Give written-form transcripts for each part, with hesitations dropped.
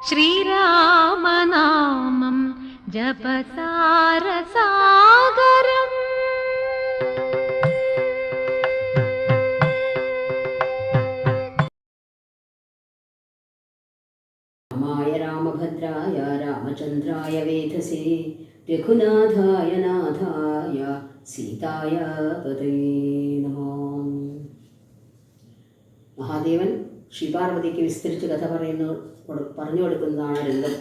ശ്രീരാമനാമം ജപസാരസാഗരം. രാമായ രാമഭദ്രായ രാമചന്ദ്രായ വേധസേ രഘുനാഥായ നാഥായ സീതായ പതേ നമോ. മഹാദേവൻ ശ്രീപാർവതിക്ക് വിസ്തരിച്ച് കഥ പറഞ്ഞു കൊടുക്കുന്നതാണ് രംഗം.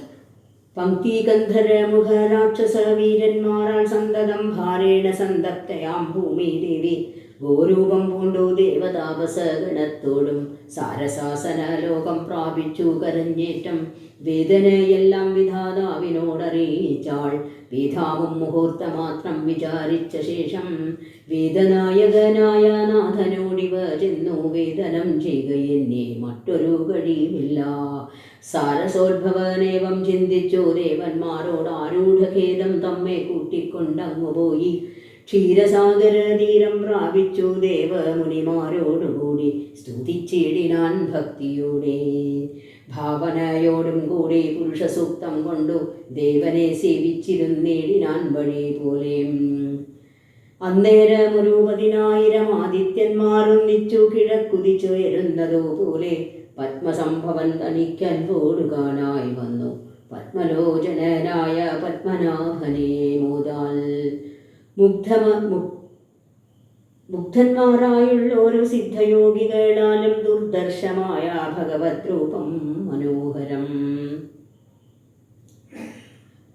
പങ്ക്തിഗന്ധര മുഖ രാക്ഷസ വീരന്മാരാൾ സന്തതം ഭാരേണ സന്തപ്തയാം ഭൂമി ദേവി ഗോരൂപം പൂണ്ടു ദേവതാപസ ഗണത്തോടും സാരസാസന ലോകം പ്രാപിച്ചു കരഞ്ഞേറ്റം വേദനയെല്ലാം വിധാതാവിനോടറിയിച്ചാൾ. വേദാവും മുഹൂർത്തമാത്രം വിചാരിച്ച ശേഷം വേദനായകനായ നാഥനോടിവ ചെന്നു വേദനം ചെയ്യുകയെന്നെ മറ്റൊരു കഴിയുമില്ല. സാരസോദ്ഭവനേവം ചിന്തിച്ചു ദേവന്മാരോട് ആരൂഢഖേദം തമ്മെ കൂട്ടിക്കൊണ്ടങ്ങുപോയി. ക്ഷീരസാഗര തീരം പ്രാപിച്ചു ദേവമുനിമാരോടുകൂടി സ്തുതിച്ചിടിനാൻ ഭക്തിയോടെ. ഭാവനയോടും കൂടി പുരുഷസൂക്തം കൊണ്ടു ദേവനെ സേവിച്ചിരുന്നേടിനാൻ വഴി പോലെ. അന്നേരമൊരു 10,000 ആദിത്യന്മാരൊന്നിച്ചു കിഴക്കുതിച്ചുയരുന്നതോ പോലെ പത്മസംഭവൻ തനിക്കൻപോടു കാണായി വന്നു. പത്മലോചനായ പത്മനാഭനെ മോദാൽ മുഗ്ധന്മാരായുള്ളോരു സിദ്ധയോഗികളാലും ദുർദർശമായ ഭഗവത് രൂപം മനോഹരം.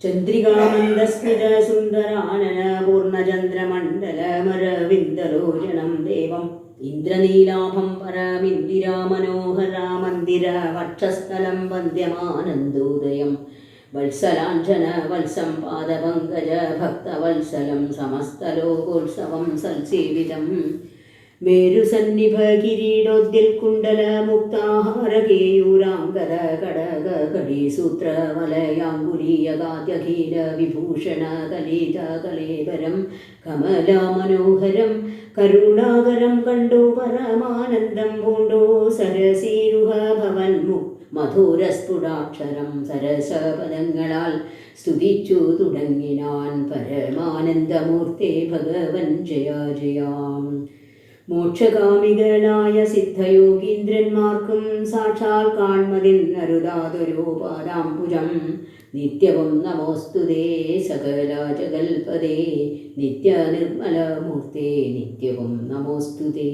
ചന്ദ്രികാമന്ദസ്മിത സുന്ദരാനന പൂർണ്ണചന്ദ്രമണ്ഡലമരവിന്ദലോചനം ദേവം ഇന്ദ്രനീലാഭം പരമിന്ദിരാമനോഹര മന്ദിര വക്ഷസ്ഥലം വന്ദ്യമാനന്ദോദയം വത്സലാഞ്ജന വത്സം പാദപങ്കജ ഭക്തവത്സലം സമസ്തലോകോത്സവം സൽസേവിതം. മേരുസന്നിഭ കിരീടോദ്യൽ കുണ്ടല മുക്താഹാര കേയൂരാംഗത കടക കടീസൂത്ര വലയാങ്കുലീയകാദ്യഖീല വിഭൂഷണ കലീത കലേബരം കമല മനോഹരം കരുണാകരം കണ്ടു പരമാനന്ദം പൂണ്ടു സരസീരുഹ ഭവൻ മധുരസ്ഫുടാക്ഷരം സരസപദങ്ങളാൽ സ്തുതിച്ചു തുടങ്ങിനാൻ. പരമാനന്ദമൂർത്തേ ഭഗവൻ ജയ ജയാം. മോക്ഷകാമികളായ സിദ്ധയോഗീന്ദ്രന്മാർക്കും സാക്ഷാൽ കാൺമതിന്നരുതാതൊരു പാദാംബുജം നിത്യവും നമോസ്തുതേ സകല ജഗൽപദേ നിത്യനിർമ്മലമൂർത്തേ നിത്യവും നമോസ്തുതേ.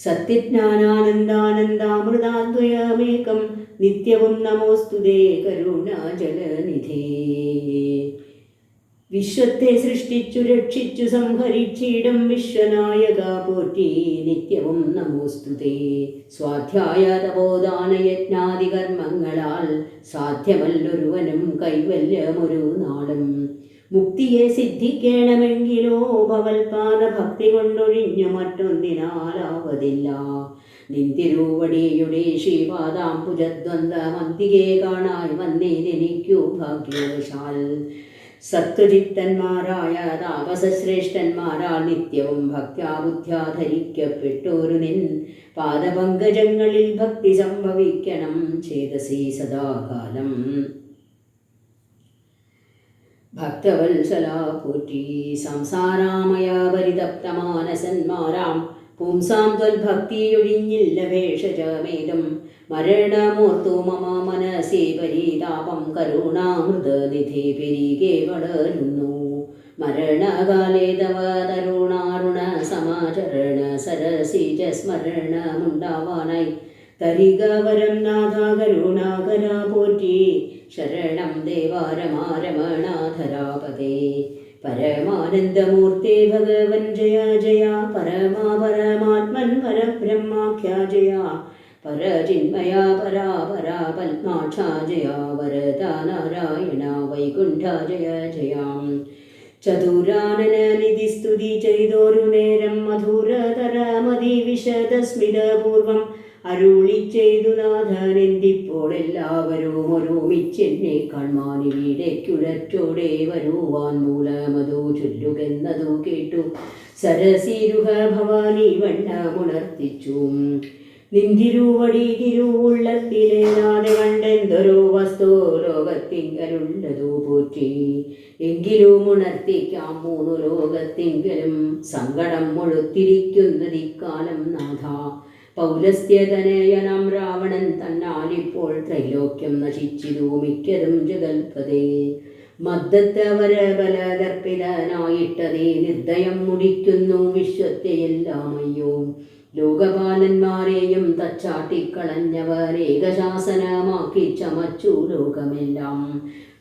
സത്യജ്ഞാനാനന്ദാനന്ദാമൃതാദ്വയമേകം നിത്യവും നമോസ്തുതേ കരുണാജലനിധേ. വിശ്വത്തെ സൃഷ്ടിച്ചു രക്ഷിച്ചു സംഹരിച്ചിടും വിശ്വനായക പോറ്റി നിത്യവും നമോസ്തുതേ. സ്വാധ്യായ തപോദാന യജ്ഞാദി കർമ്മങ്ങളാൽ സാധ്യമല്ലൊരുവനും കൈവല്യമൊരു നാളും. മുക്തിയെ സിദ്ധിക്കണമെങ്കിലോ ഭവൽപാദ ഭക്തി കൊണ്ടൊഴിഞ്ഞു മറ്റൊന്നിനാലാവതില്ല. നിന്തിരുവടിയുടെ ശ്രീപാദാംബുജദ്വന്ദ്വമന്തികെ കാണായി വന്നേതെനിക്കു ഭാഗ്യവശാൽ. സത്വജിത്തന്മാരായ താപസശ്രേഷ്ഠന്മാരാൽ നിത്യവും ഭക്ത്യാബുദ്ധ്യാധരിക്കപ്പെട്ടോരു നിൻ പാദപങ്കജങ്ങളിൽ ഭക്തി സംഭവിക്കണം ചേതസി സദാകാലം. ഭക്തവത്സലാ പോറ്റി സംസാരാമയ പരിതപ്തമാനസന്മാരാം പുംസാം ത്വൽഭക്തിയൊഴിഞ്ഞില്ല ഭേഷജമേദം. മരണമോർത്തു മമ മനസേ പരിതാപം കരുണാമൃതനിധി പെരികെ വളരുന്നു. മരണകാലേ തവ തരുണാരുണ സമാചരണ സരസിജ സ്മരണമുണ്ടാവാനായി തരികവരം നാഥ കരുണാകര പോറ്റി. ശരണം ദേവാരമാരമണാധരാപതേ പരമാനന്ദമൂർത്തേ ഭഗവൻ ജയ ജയ. പരമാപരമാത്മൻ പരബ്രഹ്മാഖ്യ ജയ പരചിന്മയ പരാപരാ പത്മാക്ഷ ജയ വരദ നാരായണ വൈകുണ്ഠ ജയ ജയ. ചതുരാനന നിധി സ്തുതി ചെയ്തോരു നേരം മധുരതരമതി വിശദസ്മിതപൂർവം അരുളി ചെയ്തു നാഥൻ എന്തിപ്പോൾ എല്ലാവരും ഒരുമിച്ചെന്നെ കാൺമാനിവിടേക്കുഴറ്റോടെ വരുവാൻ മൂലമതു ചൊല്ലുകെന്നതു കേട്ടു സരസീരുഹ ഭവാനി വണ്ണമുണർത്തിച്ചു. നിന്തിരുവടി തിരുവുള്ളത്തിലേതാതെ കണ്ടെന്തൊരു വസ്തു ലോകത്തിങ്കലുള്ളതു പോറ്റി. എങ്കിലും ഉണർത്തിക്കാം മൂന്നു ലോകത്തിങ്കലും സങ്കടം മുഴുത്തിരിക്കുന്നതിക്കാലം നാഥ. പൗലസ്ത്യതനയനാം രാവണൻ തന്നാലിപ്പോൾ ത്രൈലോക്യം നശിച്ചിരു മിക്കതും ജഗൽപതേ. മദ്ദത്തവരബലദർപ്പിതനായിട്ടതേ നിർദ്ദയം മുടിക്കുന്നു വിശ്വത്തെയെല്ലാം അയ്യോ. ലോകപാലന്മാരെയും തച്ചാട്ടിക്കളഞ്ഞവർ ഏകശാസനമാക്കി ചമച്ചു ലോകമെല്ലാം.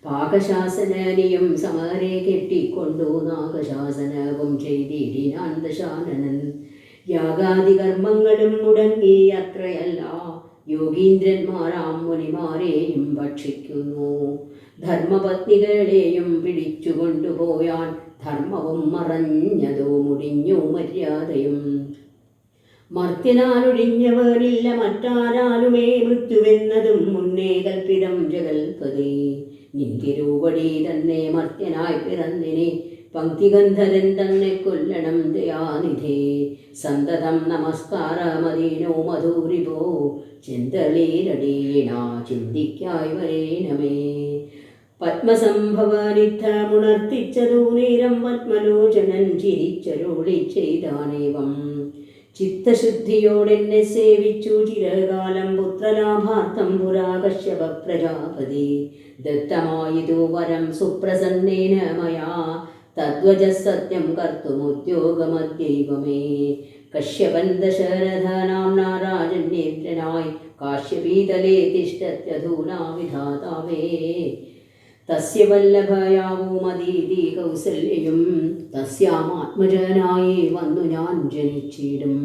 പാകശാസനനിയും സമരെ കെട്ടിക്കൊണ്ടു നാഗശാസനവും ചെയ്തിടിനാൻ ദശാനനൻ. യാഗാദി കർമ്മങ്ങളും മുടങ്ങി അത്രയല്ല യോഗീന്ദ്രന്മാരാം മുനിമാരെയും ഭക്ഷിക്കുന്നു. ധർമ്മപത്നികളെയും പിടിച്ചുകൊണ്ടുപോയാൻ ധർമ്മവും മറഞ്ഞതോ മുടിഞ്ഞു മര്യാദയും. മർത്യനാലൊഴിഞ്ഞവനില്ല മറ്റാരാലുമേ മൃത്യുവെന്നതും മുന്നേ കൽപ്പിതം ജഗൽപതേ. നിന്തിരുവടി തന്നെ മർത്യനായി പിറന്നിനെ പങ്ക്തിഗന്ധരൻ തന്നെ കൊല്ലണം ദയാനിധേ. സന്തതം നമസ്കാരമദീനോ മധുരിപോ ചെന്തളീരടീണ ചിന്തിക്കായി വരേണമേ. പത്മസംഭവനിദ്ധമുണർത്തിച്ചതു നേരം പത്മലോചനൻ ചിരിച്ചരുളി ചെയ്താനേവം. ചിത്തശുദ്ധിയോടെന്നെ സേവിച്ചു ചിരകാലം പുത്രലാഭാർത്ഥം പുരാ കശ്യപ പ്രജാപതി. ദത്തമായിതു വരം സുപ്രസന്നേന മയാ തദ്വജ സത്യം കർത്തുമുദ്യോഗമദ്യൈവമേ. കശ്യപൻ ദശരഥനാംനാ രാജന്യേന്ദ്രനായി കാശ്യപീതലേ തിഷ്ടത്യധൂനാ വിധാതാവേ. തസ്യ വല്ലഭയാവുമതീതി കൗസല്യയും തസ്യാമാത്മജനായി വന്നു ഞാൻ ജനിച്ചിടും.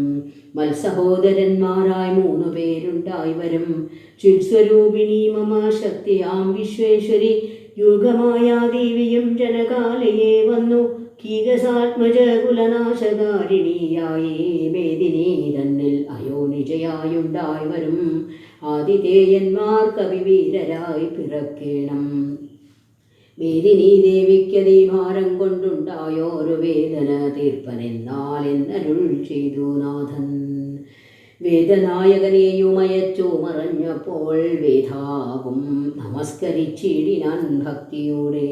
മത്സഹോദരന്മാരായി 3 പേരുണ്ടായി വരും. ചിത്സ്വരൂപിണി മമ ശക്തിയാം വിശ്വേശ്വരി യോഗമായ ദേവിയും ജനകാലയെ വന്നു. കീകസാത്മജ കുലനാശകാരിണിയായേ മേദിനി തന്നിൽ അയോനിജയായുണ്ടായി വരും. ആതിഥേയന്മാർ കവിവീരരായി പിറക്കേണം. മേദിനി ദേവിക്കതീഭാരം കൊണ്ടുണ്ടായോരു വേദന തീർപ്പനെന്നാൽ എന്നരുൾ ചെയ്തു നാഥൻ. വേദനായകനെയുമയച്ചു മറഞ്ഞപ്പോൾ വേദാവും നമസ്കരിച്ചിടിനാൻ ഭക്തിയോടെ.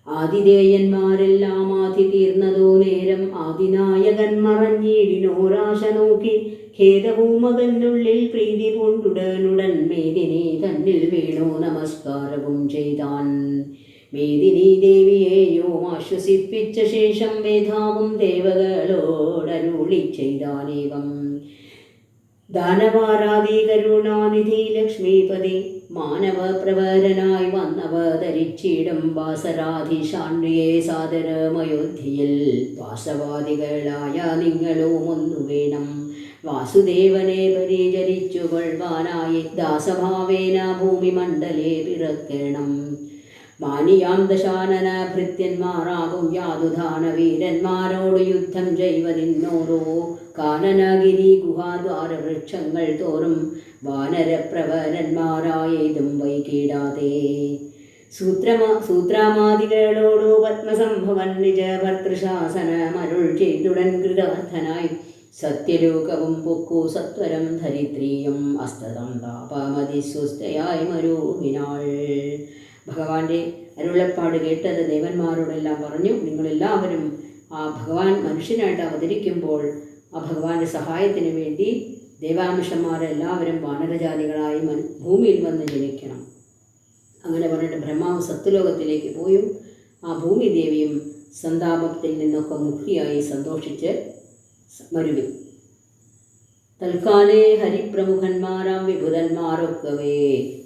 ആതിഥേയന്മാരെല്ലാം ആതി തീർന്നതോ നേരം ആദിനായകൻ മറഞ്ഞിടിനോരാശ നോക്കി. ഖേദവുമകന്നുള്ളിൽ പ്രീതി പൂണ്ടുടനുടൻ മേദിനി തന്നിൽ വീണു നമസ്കാരവും ചെയ്താൻ. മേദിനി ദേവിയെയോ ആശ്വസിപ്പിച്ച ശേഷം വേദാവും ദേവകളോടരുളി ചെയ്താനേവം. ദാനവാരാധി കരുണാനിധി ലക്ഷ്മീപതി മാനവ പ്രവരനായി വന്നവതരിച്ചിടും വാസരാധിശാണ്യെ സാദരമയോധ്യയിൽ. വാസവാദികളായ നിങ്ങളും ഒന്നു വേണം. വാസുദേവനെ പരിചരിച്ചു കൊള്ളുവാനായി ദാസഭാവേന ഭൂമിമണ്ഡലേ പിറക്കണം. മാനിയാം ദശാനന ഭൃത്യന്മാരാകും യാതുധാന വീരന്മാരോട് യുദ്ധം ചെയ്വതിന്നോരോ. കാനനഗിരി ഗുഹാദ്വാര വൃക്ഷങ്ങൾ തോറും വാനരപ്രവരന്മാരായതും വൈകിടാതെ. സൂത്രാമാദികളോടു പത്മസംഭവൻ നിജ ഭർത്തൃശാസനമരുൾ ചെയ്തുടൻ കൃതാർത്ഥനായി. സത്യലോകവും പൊക്കു സത്വരം ധരിത്രിയും അസ്തതം താപമതിസ്വസ്ഥയായി മരുവിനാൾ. ഭഗവാന്റെ അരുളപ്പാട് കേട്ടത് ദേവന്മാരോടെല്ലാം പറഞ്ഞു. നിങ്ങളെല്ലാവരും ആ ഭഗവാൻ മനുഷ്യനായിട്ട് അവതരിക്കുമ്പോൾ ആ ഭഗവാന്റെ സഹായത്തിന് വേണ്ടി ദേവാംശന്മാരെല്ലാവരും വാനരജാതികളായി ഭൂമിയിൽ വന്ന് ജനിക്കണം. അങ്ങനെ പറഞ്ഞിട്ട് ബ്രഹ്മാവ് സത്യലോകത്തിലേക്ക് പോയും ആ ഭൂമിദേവിയും സന്താപത്തിൽ നിന്നൊക്കെ മുക്തിയായി സന്തോഷിച്ച് മരുവി. തൽക്കാലേ ഹരിപ്രമുഖന്മാരാം വിഭുതന്മാരൊക്കവേ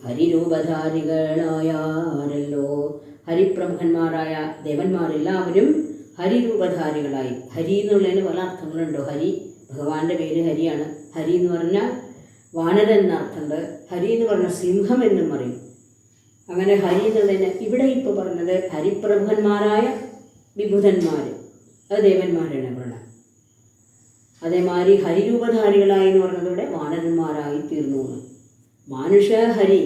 ഹരിരൂപധാരികളായാരല്ലോ. ഹരിപ്രമുഖന്മാരായ ദേവന്മാരെല്ലാവരും ഹരിരൂപധാരികളായി. ഹരി എന്നുള്ളതിന് പല അർത്ഥങ്ങളുണ്ടോ. ഹരി ഭഗവാന്റെ പേര് ഹരിയാണ്. ഹരി എന്ന് പറഞ്ഞാൽ വാനരൻ എന്നർത്ഥമുണ്ട്. ഹരി എന്ന് പറഞ്ഞാൽ സിംഹം എന്നും പറയും. അങ്ങനെ ഹരി എന്നുള്ളതിന് ഇവിടെ ഇപ്പോൾ പറഞ്ഞത് ഹരിപ്രമുഖന്മാരായ വിഭുതന്മാർ, അത് ദേവന്മാരാണ് പറഞ്ഞത്. അതേമാതിരി ഹരിരൂപധാരികളായി എന്ന് പറഞ്ഞതോടെ വാനരന്മാരായി തീർന്നു. മാനുഷഹരി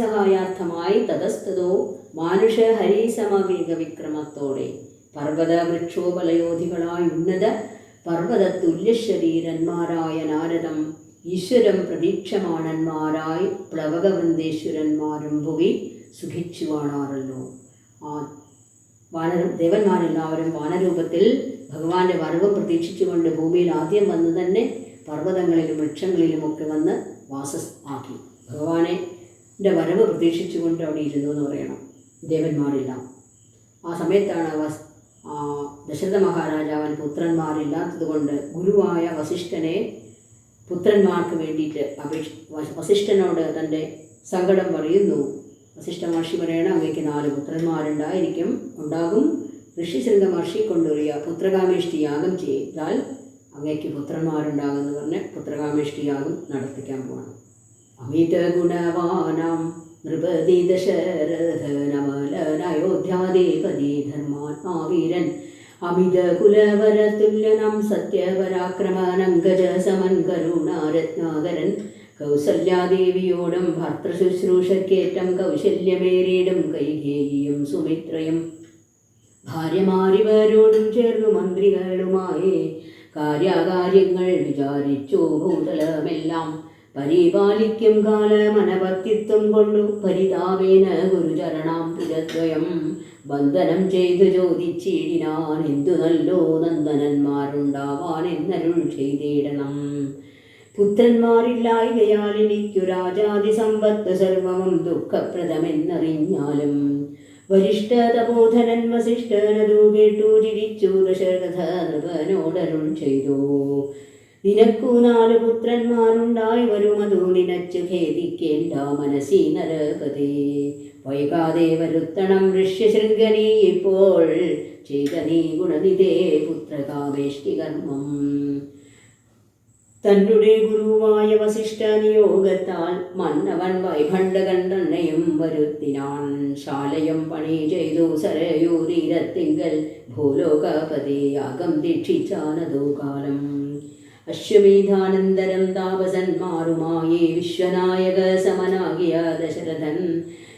സഹായാർത്ഥമായി തതസ്തോ മാനുഷഹരി സമവേഗ വിക്രമത്തോടെ പർവ്വത വൃക്ഷോപലയോധികളായി ഉന്നത പർവ്വത തുല്യശരീരന്മാരായ നാരദം ഈശ്വരം പ്രതീക്ഷമാണന്മാരായി പ്ലവകവൃന്ദേശ്വരന്മാരും ഭുവി സുഖിച്ചു കാണാറല്ലോ. ആ ദേവന്മാരെല്ലാവരും വാനരൂപത്തിൽ ഭഗവാന്റെ വരവ് പ്രതീക്ഷിച്ചുകൊണ്ട് ഭൂമിയിൽ ആദ്യം വന്ന് തന്നെ പർവ്വതങ്ങളിലും വൃക്ഷങ്ങളിലുമൊക്കെ വന്ന് ആക്കി. ഭഗവാന്റെ വരവ് പ്രതീക്ഷിച്ചുകൊണ്ട് അവിടെ ഇരുന്നു എന്ന് പറയണം ദേവന്മാരെല്ലാം. ആ സമയത്താണ് ദശരഥ മഹാരാജാവൻ പുത്രന്മാരില്ലാത്തത് കൊണ്ട് ഗുരുവായ വസിഷ്ഠനെ പുത്രന്മാർക്ക് വേണ്ടിയിട്ട് വസിഷ്ഠനോട് തൻ്റെ സങ്കടം പറയുന്നു. വസിഷ്ഠ മഹർഷി പറയണം, അങ്ങേക്ക് 4 പുത്രന്മാരുണ്ടാകും. ഋഷിശൃംഗ മഹർഷി കൊണ്ടുവരിക പുത്രകാമേഷ്ടി യാഗം ചെയ്താൽ അങ്ങേക്ക് പുത്രന്മാരുണ്ടാകുമെന്ന് പറഞ്ഞ് പുത്രകാമേഷ്ടി യാഗം നടത്തിക്കാൻ പോകണം. അമിത ഗുണവാനാം നൃപതി ദശരഥനമലനയോധ്യാദേപതി ധർമാത്മാവീരൻ അമിത കുലവരതുല്യനം സത്യപരാക്രമനങ്കജ സമൻ കരുണാരത്നാകരൻ കൗസല്യാദേവിയോടും ഭർത്തൃശുശ്രൂഷക്കേറ്റം കൗശല്യമേറിയിടും കൈകേയിയും സുമിത്രയും ഭാര്യമാരിവരോടും ചേർന്നു മന്ത്രികളുമായി കാര്യകാര്യങ്ങൾ വിചാരിച്ചു ഭൂതലമെല്ലാം പരിപാലിക്കും കാലമനഭക്തിത്വം കൊണ്ടു പരിതാപേന ഗുരുചരണാം പുരദ്വയം ബന്ധനം ചെയ്തു ചോദിച്ചിടിനാൻ, എന്തു നല്ലോ നന്ദനന്മാരുണ്ടാവാൻ എന്നരുൾ ചെയ്തിടണം. പുത്രന്മാരില്ലായകയാൽ എനിക്കു രാജാതി സമ്പത്ത് സർവവും ദുഃഖപ്രദമെന്നറിഞ്ഞാലും വരിഷ്ഠതബോധനൻ വസിഷ്ഠനതു കേട്ടു ചിരിച്ചു ദശരഥ നൃപനോടരുൾ ചെയ്തു, നിനക്കു 4 പുത്രന്മാരുണ്ടായി വരുമതു നിനച്ചു ഖേദിക്കേണ്ട മനസ്സി നരപതേ. വൈകാതെ വരുത്തണം ഋഷ്യശൃംഗനീ ഇപ്പോൾ ചെയ്ത നീ ഗുണനിധേ പുത്രകാമേഷ്ടി കർമ്മം. തന്നുടെ ഗുരുവായ വസിഷ്ഠ നിയോഗത്താൽ മന്നവൻ വൈഭണ്ഡകണ്ഠനെയും വരുത്തിനാൻ. ശാലയും പണി ചെയ്തു സരയൂ തീരത്തിങ്കൽ ഭൂലോകപതി യാഗം ദീക്ഷിച്ചാനതു കാലം. അശ്വമേധാനന്തരം താപസന്മാരുമായി വിശ്വനായക സമനാകിയ ദശരഥൻ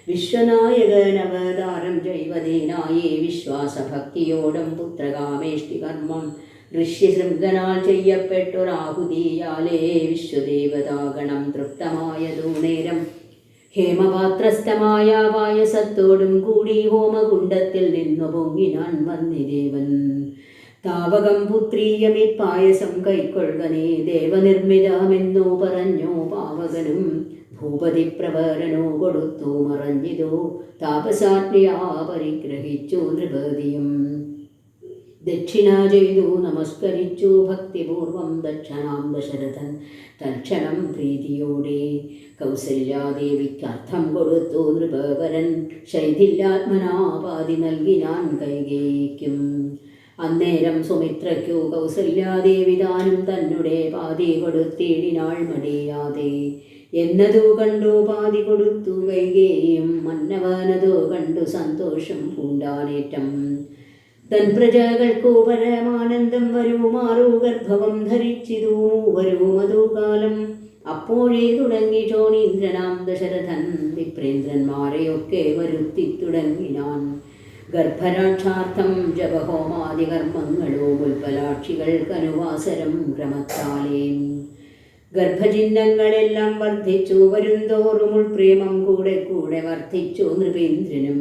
വിശ്വനായകനവതാരം ജൈവതേനായി വിശ്വാസഭക്തിയോടും പുത്രകാമേഷ്ടി കർമ്മം ഋഷ്യശൃംഗനാൽ ചെയ്യപ്പെട്ടൊരാഹുതിയാലേ വിശ്വദേവതാഗണം തൃപ്തമായതു നേരം ഹേമപാത്രസ്ഥമായ പായസത്തോടും കൂടി ഹോമകുണ്ടത്തിൽ നിന്നു പൊങ്ങിനാൻ വന്ദിദേവൻ. താവകം പുത്രീയമി പായസം കൈക്കൊള്ളുകനേ ദേവനിർമ്മിതമെന്നു പറഞ്ഞു പാവകനും ഭൂപതി പ്രവരനോ കൊടുത്തു മറഞ്ഞിതോ താപസാജ്ഞയാ പരിഗ്രഹിച്ചു നൃപതിയും. ദക്ഷിണ ചെയ്തു നമസ്കരിച്ചു ഭക്തിപൂർവം ദക്ഷണാം ദശരഥൻ തൽക്ഷണം പ്രീതിയോടെ കൗസല്യാദേവിക്കർത്ഥം കൊടുത്തു നൃപവരൻ ശൈഥില്യാത്മനാപാതി നൽകിനാൻ കൈകേയിക്കും. അന്നേരം സുമിത്രയ്ക്കു കൗസല്യാദേവി താനും തന്നെ പാതി കൊടുത്തിടിനാൾ മടിയാതെ എന്നതു കണ്ടു പാതി കൊടുത്തു കൈകേയും മന്നവനതു കണ്ടു സന്തോഷം പൂണ്ടാനേറ്റം. തൻ പ്രജകൾക്കു പരമാനന്ദം വരുമാറു ഗർഭവം ധരിച്ചിതു വരുമതു കാലം. അപ്പോഴേ തുടങ്ങി ചോണീന്ദ്രനാം ദശരഥൻ വിപ്രേന്ദ്രന്മാരെയൊക്കെ വരുത്തി തുടങ്ങിനാൻ. ഗർഭരാക്ഷാർത്ഥം ജപഹോമാദി കർമ്മങ്ങളോ ഉൽപ്പലാക്ഷികൾക്കനുവാസരം ക്രമത്താലേ. ഗർഭചിഹ്നങ്ങളെല്ലാം വർദ്ധിച്ചു വരുംതോറും ഉൾപ്രേമം കൂടെ കൂടെ വർദ്ധിച്ചു നൃപേന്ദ്രനും.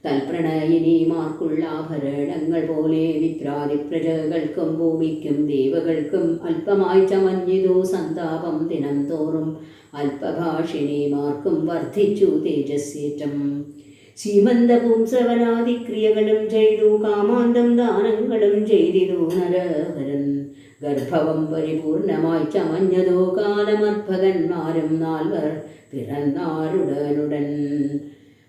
തൽപ്രണയിനിമാർക്കുള്ള ആഭരണങ്ങൾ പോലെ വിപ്രാതി പ്രജകൾക്കും ഭൂമിക്കും ദേവകൾക്കും അല്പമായി ചമഞ്ഞിതു സന്താപം ദിനം തോറും അല്പഭാഷിണിമാർക്കും വർദ്ധിച്ചു തേജസ്യേറ്റം. സീമന്തപുംസവനാദിക്രിയകളും ചെയ്തു കാമാന്തം ദാനങ്ങളും ചെയ്തിതു നരവരൻ. ഗർഭവം പരിപൂർണമായി ചമഞ്ഞതോ കാലമർഭകന്മാരും 4 പിറന്നാരുടനുടൻ.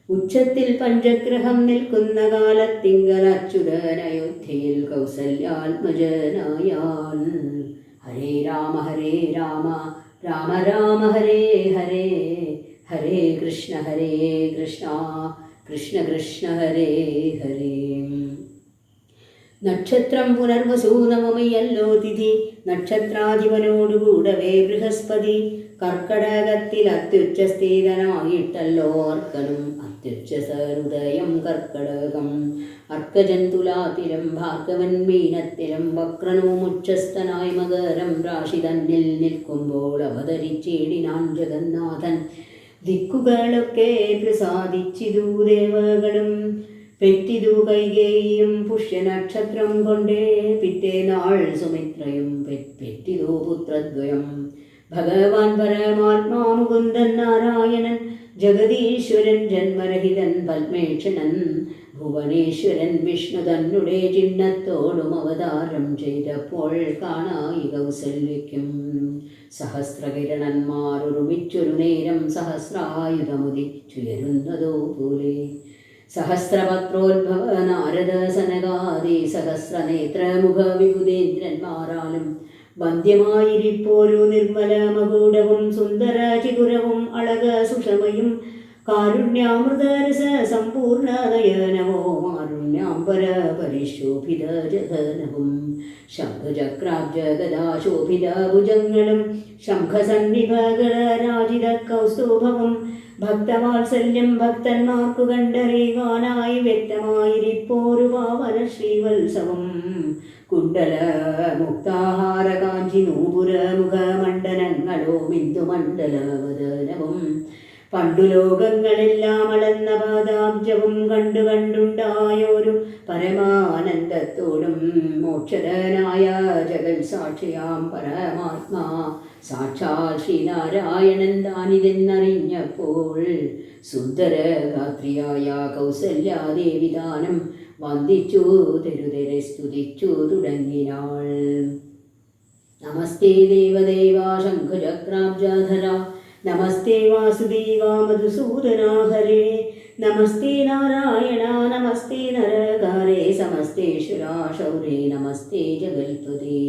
ഉച്ചത്തിൽ പഞ്ചഗ്രഹം നിൽക്കുന്ന കാലത്തിങ്കൽ അച്യുതൻ അയോധ്യയിൽ കൗസല്യാത്മജനായാൻ. ഹരേ രാമ രാമ രാമ ഹരേ ഹരേ, ഹരേ കൃഷ്ണ കൃഷ്ണ കൃഷ്ണ ഹരേ ഹരേ. നക്ഷത്രം പുനർവസു നവമയല്ലോ തിഥി നക്ഷത്രാധിപനോടുകൂടവേ ബൃഹസ്പതി. കർക്കടകത്തിൽ അത്യുച്ചസ്ഥിതനായിട്ടല്ലോ അർക്കനും അത്യുച്ചസഹൃദയം കർക്കടകം. അർക്കജൻ തുലാത്തിലും ഭാർഗവൻ മീനത്തിലും വക്രനും ഉച്ചസ്ഥനായി മകരം രാശി തന്നിൽ നിൽക്കുമ്പോൾ അവതരിച്ചിടിനാൻ ജഗന്നാഥൻ. ദിക്കുകളൊക്കെ പ്രസാദിച്ചിതു ദേവകളും പെറ്റിതു കൈകേയും പുഷ്യനക്ഷത്രം കൊണ്ടേ പിറ്റേനാൾ സുമിത്രയും പെറ്റിതു പുത്രദ്വയം. ഭഗവാൻ പരമാത്മാ മുകുന്ദൻ നാരായണൻ ജഗദീശ്വരൻ ജന്മരഹിതൻ പത്മേക്ഷണൻ ഭുവനേശ്വരൻ വിഷ്ണു തന്നെ ചിഹ്നത്തോടും അവതാരം ചെയ്തപ്പോൾ കാണായി കൗസല്യയ്ക്കും. സഹസ്രകിരണന്മാർ ഒരുമിച്ചൊരു നേരം സഹസ്രായുധമുദിച്ചുയരുന്നതോ പോലെ. സഹസ്രപത്രോദ്ഭവ നാരദ സനകാദി സഹസ്രനേത്രമുഖ വിബുധേന്ദ്രന്മാരാലും വന്ധ്യമായിരിപ്പോരു നിർമ്മല മകുടവും സുന്ദര ചിഗുരവും അളക സുഷമയും കാരുണ്യാമൃതരസ സമ്പൂർണ നയനമോ മാരുണ്യാംബര പരിശോഭിത ജഗനവും. ശംഖചക്രാബ്ജ ഗദാശോഭിത ഭുജങ്ങളും ശംഖസന്നിഭഗളരാജിത കൗസ്തുഭവും ഭക്തവാത്സല്യം ഭക്തന്മാർക്കു കണ്ടറിയുവാനായി വ്യക്തമായിരിപ്പോരു പാവന ശ്രീവത്സവം. കുണ്ടല മുക്താഹാര കാഞ്ചി നൂപുര മുഖമണ്ഡലങ്ങളോ ബിന്ദുമണ്ഡലവദനവും പണ്ടു ലോകങ്ങളെല്ലാം അളന്ന പാദാബ്ജവും കണ്ടുണ്ടായൊരു പരമാനന്ദത്തോടും മോക്ഷദനായ ജഗൽ സാക്ഷിയാം പരമാത്മാ സാക്ഷാൽ ശ്രീനാരായണൻ താനിതെന്നറിഞ്ഞപ്പോൾ സുന്ദരഗാത്രിയായ കൗസല്യാദേവി ദാനം വന്ദിച്ചു തെരുതെരെ സ്തുതിച്ചു തുടങ്ങിനാൾ. നമസ്തേ ദേവദേവ ശംഖചക്രാബ്ജാധര നമസ്തേ വാസുദേവ മധുസൂദനാ ഹരേ നമസ്തേ നാരായണ നമസ്തേ നരകാരേ സമസ്തേശ്വരാ ശൗരേ നമസ്തേ ജഗൽപതേ.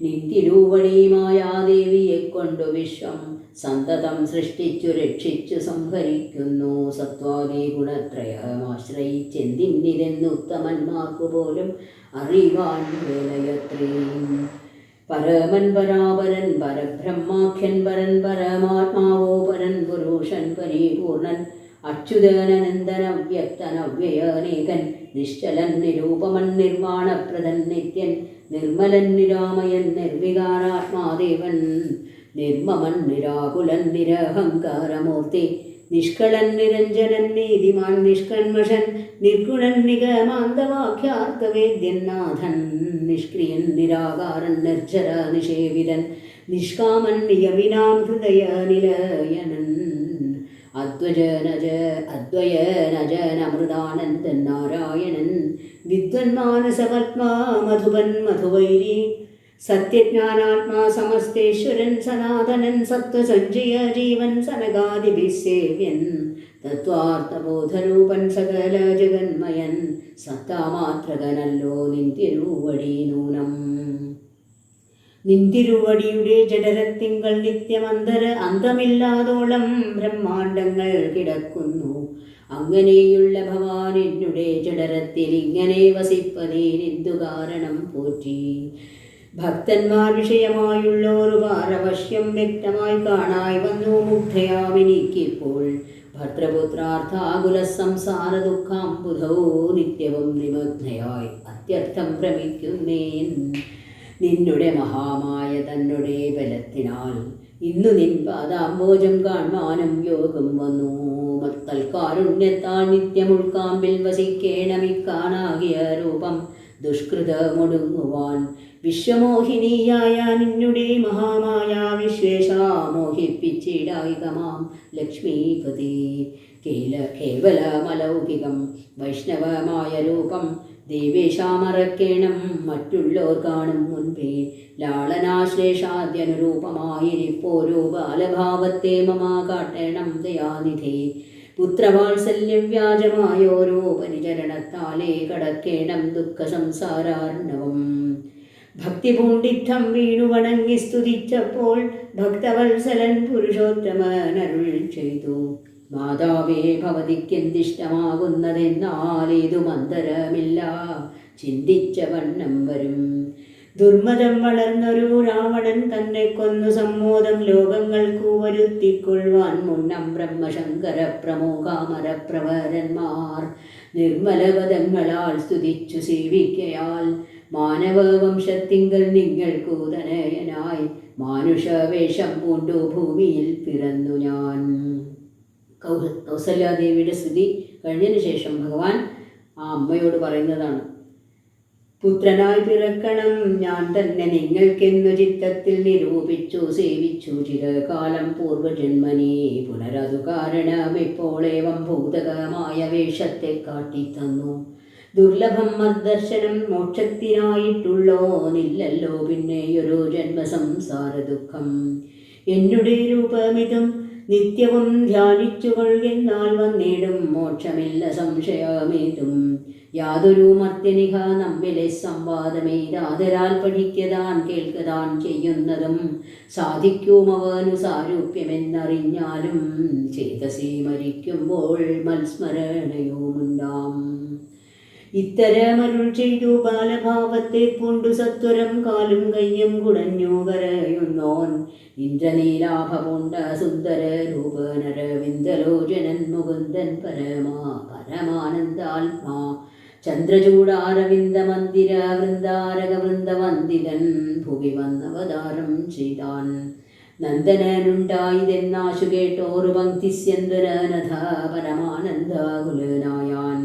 നിന്തിരുവടി മായാദേവിയെ കൊണ്ടു വിശ്വം സന്തതം സൃഷ്ടിച്ചു രക്ഷിച്ചു സംഹരിക്കുന്നു. സത്വാദി ഗുണത്രയമാശ്രയിച്ചെന്തിന്നിതെന്നുത്തമന്മാർക്കു പോലും അറിവാൻ വേലയത്രയും. പരമൻ പരാപരൻ പരബ്രഹ്മാഖ്യൻ പരൻ പരമാത്മാവോ പരൻ പുരുഷൻ പരിപൂർണൻ അച്യുതനനന്ദൻ അവ്യക്തൻ അവ്യയനേകൻ നിശ്ചലൻ നിരൂപമൻ നിർമ്മാണപ്രദൻ നിത്യൻ നിർമ്മലൻ നിരാമയൻ നിർവികാരാത്മാദേവൻ നിർമ്മമൻ നിരാകുലൻ നിരഹങ്കാരമൂർത്തി നിഷ്കളൻ നിരഞ്ജനൻ നീതിമാൻ നിഷ്കന്മഷൻ നിർഗുണൻ നിഗമാന്തവാക്യാർത്ഥവേദ്യൻ നാഥൻ നിഷ്ക്രിയൻ നിരാകാരൻ നിർജ്ജര നിഷേവിതൻ നിഷ്കാമൻ നിയമിനാം ഹൃദയ നിലയനൻ അദ്വയനജനമൃതാനന്ദൻ നാരായണൻ വിദ്വന്മാനസപത്മാ മധുവൻ മധുവൈരി സത്യജ്ഞാനാത്മാ സമസ്തേശ്വരൻ സനാതനൻ സത്വസഞ്ജയ ജീവൻ സനകാദിഭിസേവ്യൻ തത്വാർത്ഥബോധരൂപൻ സകല ജഗന്മയൻ സത്താമാത്രകനല്ലോ നിന്തിരുവടി നൂനം. നിന്തിരുവടിയുടെ ജഡരത്തിങ്കൾ അന്തമില്ലാതോളം ബ്രഹ്മാണ്ടങ്ങൾ കിടക്കുന്നു. അങ്ങനെയുള്ള ഭവാൻ എന്നുടെ ജഡരത്തിൽ ഇങ്ങനെ വസിപ്പതേനെന്തു കാരണം പോറ്റി. ഭക്തന്മാർ വിഷയമായുള്ളൊരു പാരവശ്യം വ്യക്തമായി കാണായി വന്നു മുഗ്ധയാമിനിക്കിപ്പോൾ. ഭദ്രപുത്രാർത്ഥാകുല സംസാര ദുഃഖാംബുധോ നിത്യവും നിമഗ്നയായി അത്യർത്ഥം ഭ്രമിക്കുന്നേൻ. നിന്നുടെ മഹാമായ തന്നുടെ ബലത്തിനാൽ ഇന്നു നിൻ പാദാംബോജം കാണാനും യോഗം വന്നു. തൽക്കാരുണ്യത്താൽ നിത്യമുൾക്കാമ്പിൽ വസിക്കേണമിക്കാനാകിയ രൂപം ദുഷ്കൃതമൊടുങ്ങുവാൻ വിശ്വമോഹിനിയായ നിന്നുടെ മഹാമായ വിശ്വേശ മോഹിപ്പിച്ചിടായികമാം ലക്ഷ്മീപതി. കേവലമലൗകികം വൈഷ്ണവമായ രൂപം ദേവേശാമറക്കേണം മറ്റുള്ളോർ കാണും മുൻപേ. ലാളനാശ്ലേഷാദ്യനുരൂപമായിരിപ്പോരോ ബാലഭാവത്തെ മമ കാട്ടണം ദയാനിധി. പുത്രവാത്സല്യം വ്യാജമായോരോ പരിചരണത്താലേ കടക്കേണം ദുഃഖ സംസാരാർണവം. ഭക്തി പൂണ്ടിത്തം വീണു വണങ്ങി സ്തുതിച്ചപ്പോൾ ഭക്തവത്സലൻ പുരുഷോത്തമനരുൾ ചെയ്തു. മാതാവേ ഭവതിക്കെന്തിഷ്ടമാകുന്നതെന്നാലേതു മന്ദരമില്ല ചിന്തിച്ച വണ്ണം വരും. ദുർമതം വളർന്നൊരു രാവണൻ തന്നെ കൊന്നു സമ്മോദം ലോകങ്ങൾക്കു വരുത്തിക്കൊള്ളുവാൻ മുന്നം ബ്രഹ്മശങ്കര പ്രമുഖാമരപ്രവരന്മാർ നിർമ്മലപദങ്ങളാൽ സ്തുതിച്ചു സേവിക്കയാൽ മാനവവംശത്തിങ്കൽ നിങ്ങൾക്കു തനയനായി മാനുഷവേഷം പൂണ്ടു ഭൂമിയിൽ പിറന്നു ഞാൻ. കൗസല്യാദേവിയുടെ സ്തുതി കഴിഞ്ഞതിന് ശേഷം ഭഗവാൻ ആ അമ്മയോട് പറയുന്നതാണ്. പുത്രനായി പിറക്കണം ഞാൻ തന്നെ നിങ്ങൾക്കെന്നു ചിത്തത്തിൽ നിരൂപിച്ചു സേവിച്ചു ചിരകാലം പൂർവജന്മനി പുനരതു കാരണം ഇപ്പോളേവം ഭൂതകമായ വേഷത്തെ കാട്ടിത്തന്നു. ദുർലഭം മർദർശനം മോക്ഷത്തിനായിട്ടുള്ളോനില്ലല്ലോ പിന്നെയൊരു ജന്മസംസാര ദുഃഖം. എന്നുടെ രൂപമിതും നിത്യവും ധ്യാനിച്ചു കൊള്ളുന്നാൽ വന്നിടും മോക്ഷമില്ല സംശയമേതും. യാതൊരു മർത്യനിക നമ്മിലെ സംവാദമേതാതരാൽ പഠിക്കതാൻ കേൾക്കതാൻ ചെയ്യുന്നതും സാധിക്കും അവനു സാരൂപ്യമെന്നറിഞ്ഞാലും ചേതസി മരിക്കുമ്പോൾ മത്സ്മരണയുമുണ്ടാം. ഇത്തരമരുൾ ചെയ്തു ബാലഭാവത്തെ പൂണ്ടു സത്വരം കാലും കയ്യും കുടഞ്ഞു കരയുന്നോൻ ഇന്ദ്രനീലാഭപൂണ്ട സുന്ദര രൂപനരവിന്ദലോചനൻ മുകുന്ദൻ പരമാനന്ദാത്മാ ചന്ദ്രചൂടാരവിന്ദ മന്ദിര വൃന്ദാരക വൃന്ദവന്ദിതൻ ഭുവി വന്നവതാരം ചെയ്താൻ. നന്ദനനുണ്ടായതെന്നാശു കേട്ടോറു പങ്ക്തിസ്യന്തരനഥ പരമാനന്ദാകുലനായാൻ.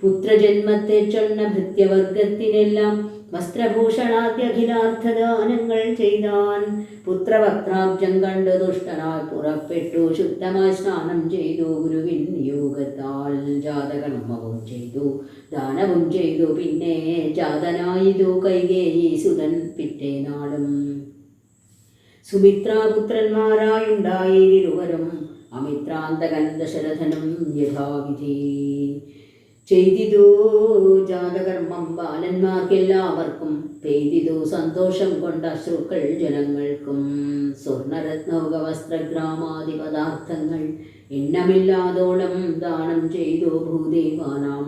പുത്രജന്മത്തെ ചൊന്ന ഭൃത്യവർഗത്തിനെല്ലാം വസ്ത്രഭൂഷണാദ്യഖിലാർത്ഥദാനങ്ങൾ ചെയ്താൻ. പുത്രവക്രാബ്ജം കണ്ടു ദുഷ്ടനായി പുറപ്പെട്ടു ശുദ്ധമായി സ്നാനം ചെയ്തു ഗുരുവിൻ നിയോഗത്താൽ. ജാതകർമ്മവും ചെയ്തു ദാനവും ചെയ്തു പിന്നെ ജാതനായിതു കൈകേയി സുതൻ പിറ്റേ നാളും. സുമിത്രാപുത്രന്മാരായുണ്ടായിരുവരും അമിത്രാന്തകൻ ദശരഥനും യഥാവിധി ചെയ്തിതു ജാതകർമ്മം ബാലന്മാർക്കെല്ലാവർക്കും പെയ്തിതു സന്തോഷം കൊണ്ട അശ്രുക്കൾ ജനങ്ങൾക്കും. സ്വർണരത്നൗക വസ്ത്രഗ്രാമാദി പദാർത്ഥങ്ങൾ എണ്ണമില്ലാതോളം ദാനം ചെയ്തു ഭൂദേവാനാം.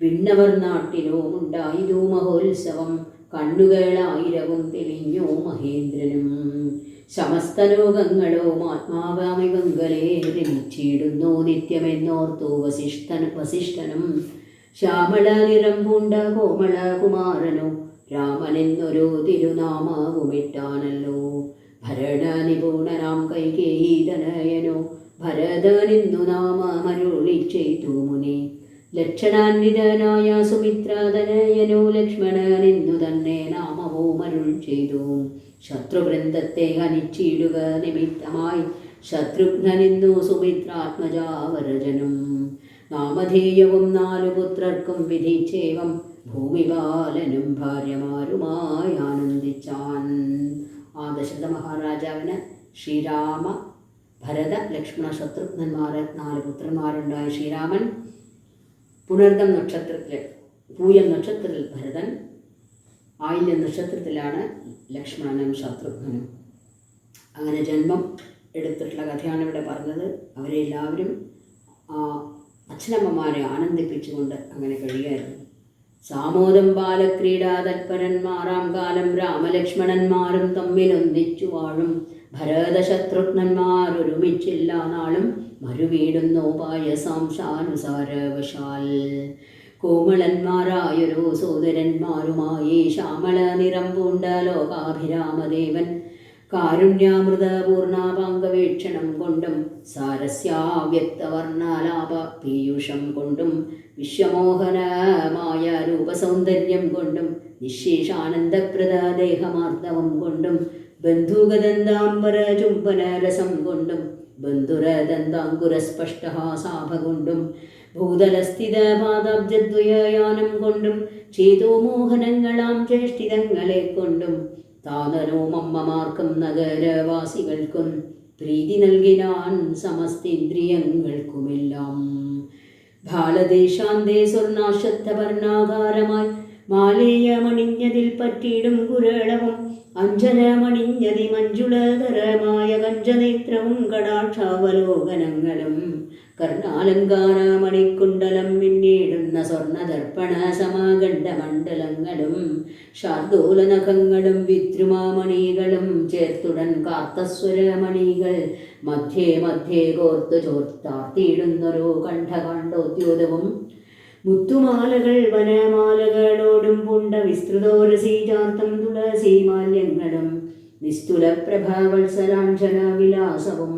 വിണ്ണവർ നാട്ടിലും ഉണ്ടായിതു മഹോത്സവം കണ്ണുകളായിരവും തെളിഞ്ഞു മഹേന്ദ്രനും. സമസ്തലോകങ്ങളും ആത്മാവാമിവങ്കലേ രമിച്ചിടുന്നു നിത്യമെന്നോർത്തു വസിഷ്ഠനും. ശ്യാമള നിറം പൂണ്ട കോമള കുമാരനു രാമനെന്നൊരു തിരുനാമവുമിട്ടാനല്ലോ. ഭരണ നിപുണനാം കൈകേയീതനയനോ ഭരതനെന്നു നാമമരുളി ചെയ്തു മുനി. ലക്ഷണാന്വിതനായ സുമിത്രാതനയനോ ലക്ഷ്മണനെന്നു തന്നെ നാമവും അരുൾ ചെയ്തു. ശത്രുവൃന്ദത്തെ ഹനിച്ചിടുക നിമിത്തമായി ശത്രുഘ്നനെന്നു സുമിത്രാത്മജാവരജനും. നാമധേയവും 4 പുത്രർക്കും വിധിച്ചേവം ഭൂമിപാലനും ഭാര്യമാരുമായി ആനന്ദിച്ചാൻ. ആ ദശരഥ മഹാരാജാവിന് ശ്രീരാമ ഭരത ലക്ഷ്മണ ശത്രുഘ്നന്മാർ 4 പുത്രന്മാരുണ്ടായ. ശ്രീരാമൻ പുണർദം നക്ഷത്രത്തിൽ, പൂയം നക്ഷത്രത്തിൽ ഭരതൻ, ആയില്യം നക്ഷത്രത്തിലാണ് ലക്ഷ്മണനും ശത്രുഘ്നനും. അങ്ങനെ ജന്മം എടുത്തിട്ടുള്ള കഥയാണ് ഇവിടെ പറഞ്ഞത്. അവരെ എല്ലാവരും അച്ഛനമ്മമാരെ ആനന്ദിപ്പിച്ചുകൊണ്ട് അങ്ങനെ കഴിയായിരുന്നു. സാമോദം ബാലക്രീഡാ തൽപരന്മാരാം കാലം രാമലക്ഷ്മണന്മാരും തമ്മിലൊന്നിച്ചു വാഴും. ഭരത ശത്രുഘ്നന്മാർ ഒരുമിച്ചില്ല നാളും മരുവീടുന്നോപായ സാംശാനുസാരവശാൽ. കോമളന്മാരായൊരു സോദരന്മാരുമായി ശ്യാമള നിറം പൂണ്ട ലോകാഭിരാമദേവൻ കാരുണ്യാമൃതപൂർണാപാംഗവീക്ഷണം കൊണ്ടും സാരസ്യാവ്യക്തവർണ്ണാലാപ പീയൂഷം കൊണ്ടും വിശ്വമോഹനമായ രൂപസൗന്ദര്യം കൊണ്ടും നിശേഷാനന്ദപ്രദ ദേഹമാർദ്ദവം കൊണ്ടും ബന്ധുഗദന്താംബര ചുംബനരസം കൊണ്ടും ബന്ധുരദന്താങ്കുരസ്പഷ്ടഹാസാഭ കൊണ്ടും ഭൂതലസ്ഥിതപാദാബ്ജദ്വയാനം കൊണ്ടും ചേതോമോഹനങ്ങളാം ചേഷ്ടിതങ്ങളെ കൊണ്ടും താതനോമമ്മമാർക്കും നഗരവാസികൾക്കും പ്രീതി നൽകിനാൻ സമസ്തേന്ദ്രിയങ്ങൾക്കുമെല്ലാം. ബാലദേശാന്തേ സ്വർണാശ്വത്ഥവർണാകാരമായി മാലേയമണിഞ്ഞതിൽ പറ്റിയിടും കുരളവും അഞ്ജനമണിഞ്ഞതി മഞ്ജുളതരമായ കഞ്ചനേത്രവും കടാക്ഷാവലോകനങ്ങളും കർണാലങ്കാരമണിക്കുണ്ടലം പിന്നീടുന്ന സ്വർണദർപ്പണ സമാഗണ്ഡമണ്ഡലങ്ങളും ശാർദൂലനഖങ്ങളും വിദ്രുമാമണികളും ചേർത്തുടൻ കാർത്തസ്വരമണികൾ മധ്യേ മധ്യേ കോർത്തു ചോർത്താർത്തിയിടുന്നൊരു കണ്ഠകാണ്ഡോദ്യോതവും മുത്തുമാലകൾ വനമാലകളോടും പുണ്ട വിസ്തൃതോരസീചാർത്തം തുളസീമാല്യങ്ങളും നിസ്തുല പ്രഭാവത്സലാഞ്ജന വിലാസവും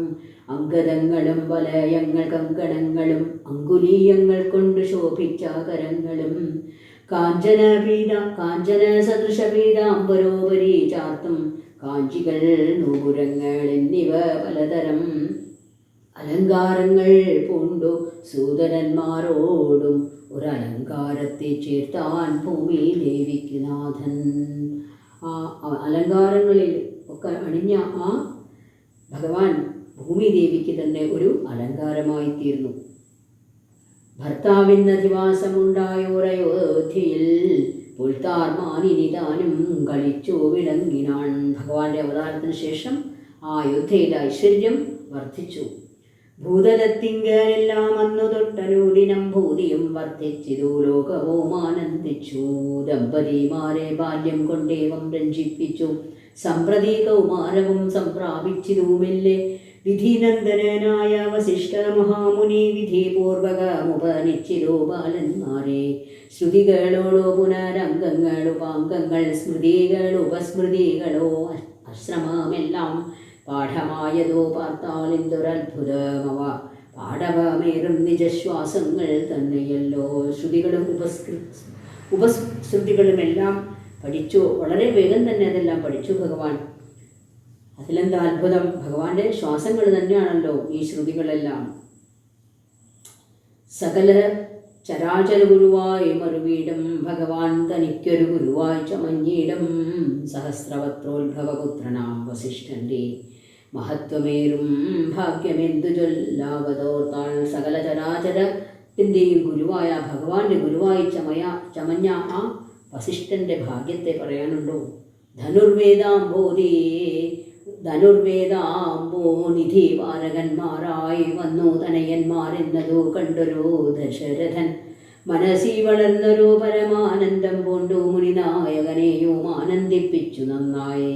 അങ്കദങ്ങളും വലയങ്ങൾ കങ്കണങ്ങളും അങ്കുലീയങ്ങൾ കൊണ്ട് ശോഭിച്ച കരങ്ങളും കാഞ്ചന സദൃശ പീതാംബരോപരി ചാർത്തും കാഞ്ചികൾ നൂപുരങ്ങൾ എന്നിവ പലതരം അലങ്കാരങ്ങൾ പൂണ്ടു സൂതരന്മാരോടും ഒരലങ്കാരത്തെ ചേർത്താൻ ഭൂമി ദേവിക്ക് നാഥൻ. ആ അലങ്കാരങ്ങളിൽ ഒക്കെ അണിഞ്ഞ ആ ഭഗവാൻ ഭൂമി ദേവിക്ക് തന്നെ ഒരു അലങ്കാരമായി തീർന്നു. ഭർത്താവിനധിവാസമുണ്ടായോരയോധ്യയിൽ പുൽത്താർമാനിനിതാനും കളിച്ചു വിളങ്ങിനാൻ. ഭഗവാന്റെ അവതാരത്തിന് ശേഷം ആ അയോധ്യയിൽ ഐശ്വര്യം വർദ്ധിച്ചു. ഭൂതലത്തിങ്കലെല്ലാം അന്നു തൊട്ടനൂദിനം ഭൂതിയും വർദ്ധിച്ചിതു, ലോകവും ആനന്ദിച്ചു. ദമ്പതിമാരെ ബാല്യം കൊണ്ടേവം രഞ്ജിപ്പിച്ചു, സമ്പ്രതി കൗമാരവും സംപ്രാപിച്ചിതുമില്ലേ. വിധിനന്ദനായ വസിഷ്ഠ മഹാമുനി വിധിപൂർവകമുപനിച്ചിതോ ബാലന്മാരെ. ശ്രുതികളോടോ പുനരംഗങ്ങൾ ഉപാംഗങ്ങൾ സ്മൃതികൾ ഉപസ്മൃതികളോ അശ്രമമെല്ലാം പാഠമായതോ പാർത്താലെന്തൊരത്ഭുതമവ. പാഠവമേറും നിജശ്വാസങ്ങൾ തന്നെയല്ലോ. ശ്രുതികളും ഉപശ്രുതികളുമെല്ലാം പഠിച്ചു. വളരെ വേഗം തന്നെ അതെല്ലാം പഠിച്ചു ഭഗവാൻ. അതിലെന്താ അത്ഭുതം, ഭഗവാന്റെ ശ്വാസങ്ങൾ തന്നെയാണല്ലോ ഈ ശ്രുതികളെല്ലാം. സകല ചരാചര ഗുരുവായി മറുവീടും ഭഗവാൻ തനിക്കൊരു ഗുരുവായി ചമഞ്ഞിടും. സഹസ്രവത്രോത്ഭവപുത്രനാം വസിഷ്ഠന്റെ മഹത്വമേറും ഭാഗ്യമെന്തു ചൊല്ലാവതോർത്താൾ. സകല ചരാചരത്തിൻ്റെയും ഗുരുവായ ഭഗവാന്റെ ഗുരുവായി ചമഞ്ഞ ആ വസിഷ്ഠന്റെ ഭാഗ്യത്തെ പറയാനുണ്ടോ. ധനുർവേദാംബോനിധി വാരകന്മാരായി വന്നു തനയന്മാരെന്നതു കണ്ടൊരു ദശരഥൻ. മനസ്സി വളർന്നൊരു പരമാനന്ദം പൂണ്ടു മുനിനായകനെയും ആനന്ദിപ്പിച്ചു നന്നായി.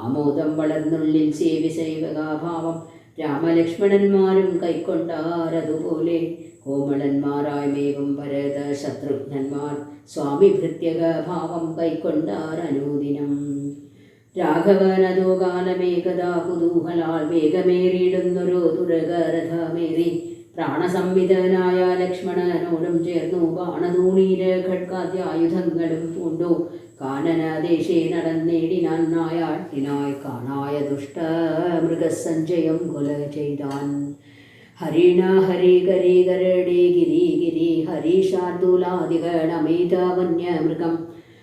ആമോദം വളർന്നുള്ളിൽ സേവിസൈവകാഭാവം രാമലക്ഷ്മണന്മാരും കൈക്കൊണ്ടാരതുപോലെ. കോമളന്മാരായി മേവും ഭരത ശത്രുഘ്നന്മാർ സ്വാമി ഭൃത്യക ഭാവം കൈക്കൊണ്ടാരനുദിനം. രാഘവനതോ കാലമേകഥാ കുതൂഹലാൽ വേഗമേറിയിടുന്നൊരു തുരകരഥമേറി പ്രാണസംവിധനായ ലക്ഷ്മണനോടും ചേർന്നു ബാണതൂണീര ഖഡ്ഗാദ്യായുധങ്ങളും പൂണ്ടു കാനനദേശേ നടന്നേടിനാൻ. നായാട്ടിനായി കാണായ ദുഷ്ട മൃഗസഞ്ചയം കൊല ചെയ്താൻ. ഹരിണ ഹരികരി ഗരടി ഗിരി ഗിരി ഹരിശാർദൂലാദികളമേത വന്യമൃഗം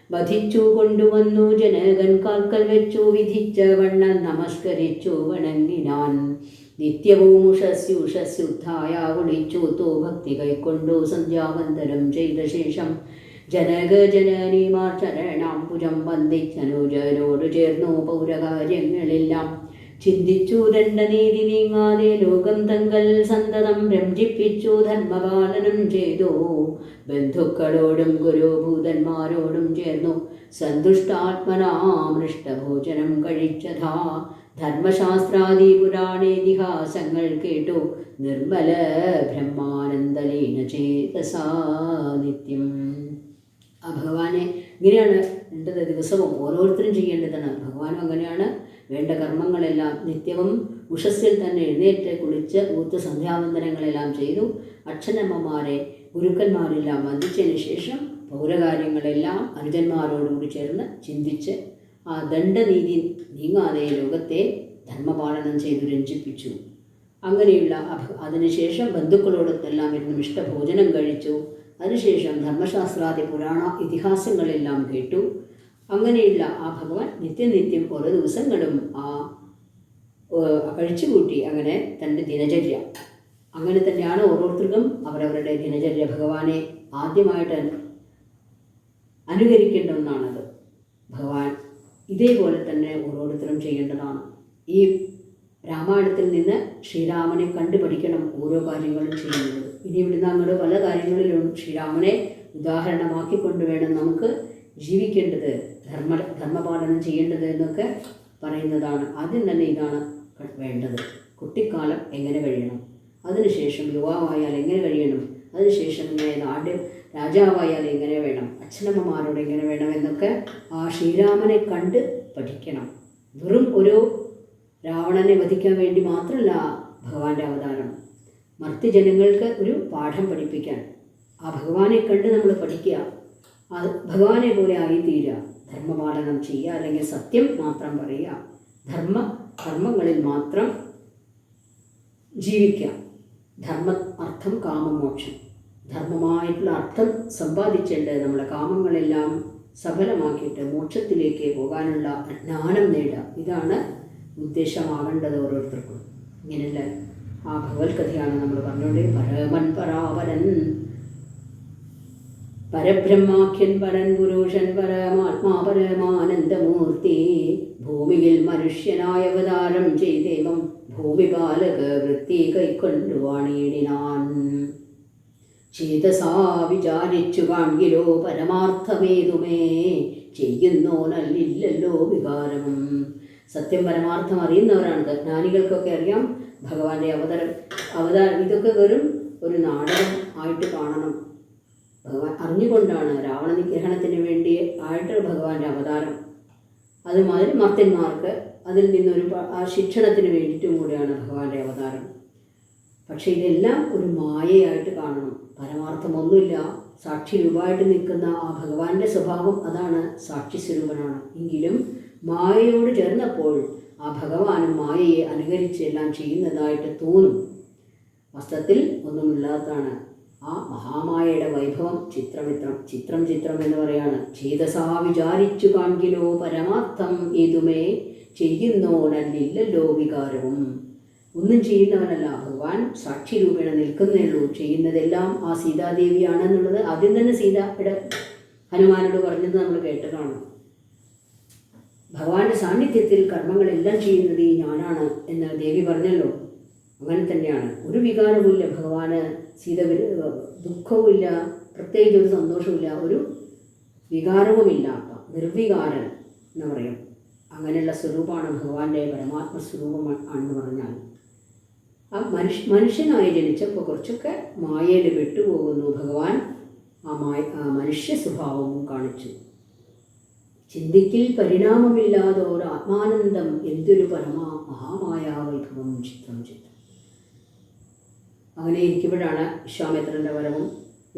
വധിച്ചു കൊണ്ടുവന്നു. ജനകൻ കാൽക്കൽ വെച്ചു വിധിച്ച വണ്ണം നമസ്കരിച്ചു വണങ്ങിനാൻ. നിത്യവും ഉഷസ്യുഷസ്യുദ്ധായ കുളിച്ചൂത്തു ഭക്തി കൈക്കൊണ്ടു സന്ധ്യാവന്തരം ചെയ്ത ശേഷം ജനകജനനിമാർ ചരണാം പുജം വന്ദിച്ചനുജനോട് ചേർന്നു പൗരകാര്യങ്ങളെല്ലാം ചിന്തിച്ചു. ദണ്ഡനീതി നീങ്ങാതെ ലോകം തങ്കൽ സന്തതം രഞ്ജിപ്പിച്ചു ധർമ്മപാലനം ചെയ്തു. ബന്ധുക്കളോടും ഗുരുഭൂതന്മാരോടും ചേർന്നു സന്തുഷ്ടാത്മനാമൃഷ്ടഭോജനം കഴിച്ചതാ. ധർമ്മശാസ്ത്രാദി പുരാണേതിഹാസങ്ങൾ കേട്ടു നിർമ്മല ബ്രഹ്മാനന്ദലീന ചേതസാ നിത്യം. ആ ഭഗവാനെ ഇങ്ങനെയാണ് വേണ്ടത്. ദിവസവും ഓരോരുത്തരും ചെയ്യേണ്ടതാണ്. ഭഗവാനും അങ്ങനെയാണ്. വേണ്ട കർമ്മങ്ങളെല്ലാം നിത്യവും ഉഷസ്സിൽ തന്നെ എഴുന്നേറ്റ് കുളിച്ച് ഊത്ത് സന്ധ്യാവന്ദനങ്ങളെല്ലാം ചെയ്തു അച്ഛനമ്മമാരെ ഗുരുക്കന്മാരെല്ലാം വന്ദിച്ചതിന് ശേഷം പൗരകാര്യങ്ങളെല്ലാം അനുജന്മാരോടുകൂടി ചേർന്ന് ചിന്തിച്ച് ആ ദണ്ഡനീതി നീങ്ങാതെ ലോകത്തെ ധർമ്മപാലനം ചെയ്തു രഞ്ജിപ്പിച്ചു. അങ്ങനെയുള്ള അതിനുശേഷം ബന്ധുക്കളോടൊത്തെല്ലാം ഇരുന്നും ഇഷ്ടഭോജനം കഴിച്ചു. അതിനുശേഷം ധർമ്മശാസ്ത്രാദി പുരാണ ഇതിഹാസങ്ങളെല്ലാം കേട്ടു. അങ്ങനെയുള്ള ആ ഭഗവാൻ നിത്യനിത്യം ഓരോ ദിവസങ്ങളും ആ കഴിച്ചുകൂട്ടി. അങ്ങനെ തൻ്റെ ദിനചര്യ അങ്ങനെ തന്നെയാണ് ഓരോരുത്തർക്കും അവരവരുടെ ദിനചര്യ. ഭഗവാനെ ആദ്യമായിട്ട് അനുകരിക്കേണ്ട ഒന്നാണത്. ഭഗവാൻ ഇതേപോലെ തന്നെ ഓരോരുത്തരും ചെയ്യേണ്ടതാണ്. ഈ രാമായണത്തിൽ നിന്ന് ശ്രീരാമനെ കണ്ടുപഠിക്കണം ഓരോ കാര്യങ്ങളും ചെയ്യുന്നത്. ഇനി ഇവിടുന്ന് അങ്ങോട്ട് പല കാര്യങ്ങളിലും ശ്രീരാമനെ ഉദാഹരണമാക്കിക്കൊണ്ട് വേണം നമുക്ക് ജീവിക്കേണ്ടത്, ധർമ്മപാലനം ചെയ്യേണ്ടത് എന്നൊക്കെ പറയുന്നതാണ്. ആദ്യം തന്നെ ഇതാണ് വേണ്ടത്. കുട്ടിക്കാലം എങ്ങനെ കഴിയണം, അതിനുശേഷം യുവാവായാൽ എങ്ങനെ കഴിയണം, അതിനുശേഷം നാട് രാജാവായാൽ എങ്ങനെ വേണം, അച്ഛനമ്മമാരോട് എങ്ങനെ വേണം എന്നൊക്കെ ആ ശ്രീരാമനെ കണ്ട് പഠിക്കണം. വെറും ഒരു രാവണനെ വധിക്കാൻ വേണ്ടി മാത്രമല്ല ഭഗവാന്റെ അവതാരം, മർത്യജനങ്ങൾക്ക് ഒരു പാഠം പഠിപ്പിക്കാൻ. ആ ഭഗവാനെ കണ്ട് നമ്മൾ പഠിക്കുക, അത് ഭഗവാനെ പോലെ ആയിത്തീരുക, ധർമ്മപാലനം ചെയ്യുക, അല്ലെങ്കിൽ സത്യം മാത്രം പറയുക, ധർമ്മങ്ങളിൽ മാത്രം ജീവിക്കുക. അർത്ഥം കാമം മോക്ഷം, ധർമ്മമായിട്ടുള്ള അർത്ഥം സമ്പാദിച്ചിട്ട് നമ്മളെ കാമങ്ങളെല്ലാം സഫലമാക്കിയിട്ട് മോക്ഷത്തിലേക്ക് പോകാനുള്ള ജ്ഞാനം നേടുക. ഇതാണ് ഉദ്ദേശമാകേണ്ടത് ഓരോരുത്തർക്കും. ഇങ്ങനെയുള്ള ആ ഭഗവത് കഥയാണ് നമ്മൾ പറഞ്ഞുകൊണ്ട് പരമൻ പരാപരൻ പരബ്രഹ്മാഖ്യൻ പരൻ പുരുഷൻ പരമാത്മാ പരമാനന്ദമൂർത്തി ഭൂമിയിൽ മനുഷ്യനായ അവതാരം ചെയ്തേവം ഭൂമിപാലക വൃത്തി കൈക്കൊണ്ടു വാണിയിടിനാൻ. ചേതസാ വിചാരിച്ചു കാൺകിലോ പരമാർത്ഥമേതുമേ ചെയ്യുന്നോനല്ലില്ലല്ലോ വികാരവും. സത്യം പരമാർത്ഥം അറിയുന്നവരാണ് ജ്ഞാനികൾക്കൊക്കെ അറിയാം ഭഗവാന്റെ അവതാരം ഇതൊക്കെ വെറും ഒരു നാടകം ആയിട്ട് കാണണം. ഭഗവാൻ അറിഞ്ഞുകൊണ്ടാണ് രാവണ നിഗ്രഹണത്തിന് വേണ്ടി ആയിട്ട് ഭഗവാന്റെ അവതാരം. അതുമാതിരി മർത്യന്മാർക്ക് അതിൽ നിന്നൊരു ശിക്ഷണത്തിന് വേണ്ടിയിട്ടും കൂടിയാണ് ഭഗവാന്റെ അവതാരം. പക്ഷെ ഇതെല്ലാം ഒരു മായയായിട്ട് കാണണം, പരമാർത്ഥമൊന്നുമില്ല. സാക്ഷി രൂപമായിട്ട് നിൽക്കുന്ന ആ ഭഗവാന്റെ സ്വഭാവം അതാണ്, സാക്ഷി സ്വരൂപനാണ്. എങ്കിലും മായയോട് ചേർന്നപ്പോൾ ആ ഭഗവാനും മായയെ അനുകരിച്ച് എല്ലാം ചെയ്യുന്നതായിട്ട് തോന്നും. വാസ്തവത്തിൽ ഒന്നുമില്ലാത്തതാണ്. ആ മഹാമായയുടെ വൈഭവം ചിത്രം എന്ന് പറയാണ്. ചേതസാ വിചാരിച്ചു കാൺകിലോ പരമാർത്ഥം ഏതുമേ ചെയ്യുന്നോനല്ലില്ലല്ലോ വികാരവും. ഒന്നും ചെയ്യുന്നവനല്ല ഭഗവാൻ, സാക്ഷി രൂപേണ നിൽക്കുന്നേ ഉള്ളൂ. ചെയ്യുന്നതെല്ലാം ആ സീതാദേവിയാണെന്നുള്ളത് ആദ്യം തന്നെ സീതയുടെ ഹനുമാനോട് പറഞ്ഞത് നമ്മൾ കേട്ടതാണ്. ഭഗവാന്റെ സാന്നിധ്യത്തിൽ കർമ്മങ്ങളെല്ലാം ചെയ്യുന്നത് ഈ ഞാനാണ് എന്ന് ദേവി പറഞ്ഞല്ലോ. അങ്ങനെ തന്നെയാണ്. ഒരു വികാരവുമില്ല ഭഗവാന്. ദുഃഖവുമില്ല, പ്രത്യേകിച്ച് ഒരു സന്തോഷവുമില്ല, ഒരു വികാരവുമില്ലാത്ത നിർവികാരൻ എന്ന് പറയും. അങ്ങനെയുള്ള സ്വരൂപമാണ് ഭഗവാന്റെ പരമാത്മ സ്വരൂപം ആണെന്ന് പറഞ്ഞാൽ. ആ മനുഷ്യനായി ജനിച്ചപ്പോൾ കുറച്ചൊക്കെ മായയിൽ പെട്ടുപോകുന്നു ഭഗവാൻ. ആ മനുഷ്യ സ്വഭാവവും കാണിച്ചു. ചിന്തിക്കിൽ പരിണാമമില്ലാതൊരു ആത്മാനന്ദം എന്തൊരു മഹാമായ വൈഭവം ചിത്രം. അങ്ങനെ ഇരിക്കുമ്പോഴാണ് വിശ്വാമിത്രൻ്റെ വരവും